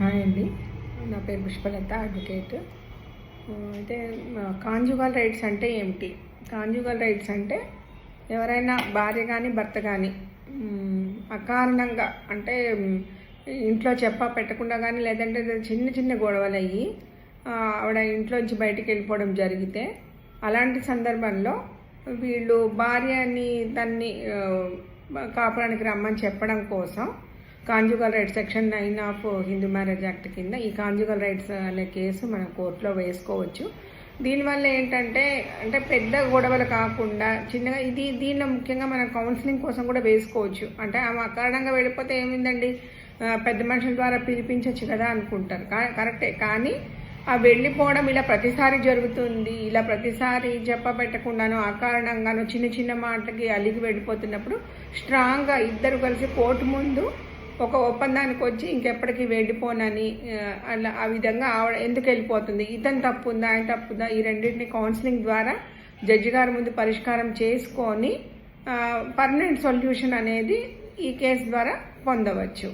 Hi అండి, నా పేరు పుష్పలత, అడ్వకేట్. అయితే కాంజుగల్ రైట్స్ అంటే ఏమిటి? కాంజుగల్ రైట్స్ అంటే ఎవరైనా భార్య కానీ భర్త కానీ అకారణంగా అంటే ఇంట్లో పెట్టకుండా కానీ లేదంటే చిన్న చిన్న గొడవలు అయ్యి ఆవిడ ఇంట్లోంచి బయటికి వెళ్ళిపోవడం జరిగితే అలాంటి సందర్భంలో వీళ్ళు భార్యని తన్ని కాపురానికి రమ్మని చెప్పడం కోసం conjugal rights section 9 of Hindu marriage act కింద ఈ కాంజుగల్ రైట్స్ అనే కేసు మనం కోర్టులో వేసుకోవచ్చు. దీనివల్ల ఏంటంటే పెద్ద గొడవలు కాకుండా చిన్నగా దీన్ని ముఖ్యంగా మనం కౌన్సిలింగ్ కోసం కూడా వేసుకోవచ్చు. అంటే ఆమె అకారణంగా వెళ్ళిపోతే ఏమిందండి, పెద్ద మనుషుల ద్వారా పిలిపించవచ్చు కదా అనుకుంటారు. కరెక్టే, కానీ ఆ వెళ్ళిపోవడం ఇలా ప్రతిసారి జరుగుతుంది. ఇలా ప్రతిసారి పెట్టకుండానో అకారణంగానో చిన్న చిన్న మాటకి అలిగి వెళ్ళిపోతున్నప్పుడు స్ట్రాంగ్గా ఇద్దరు కలిసి కోర్టు ముందు ఒక ఒప్పందానికి వచ్చి ఇంకెప్పటికీ వెళ్ళిపోనని అలా ఆ విధంగా ఆవిడ ఎందుకు వెళ్ళిపోతుంది, ఇతను తప్పుందా ఆయన తప్పుందా, ఈ రెండింటిని కౌన్సిలింగ్ ద్వారా జడ్జి గారి ముందు పరిష్కారం చేసుకొని పర్మనెంట్ సొల్యూషన్ అనేది ఈ కేసు ద్వారా పొందవచ్చు.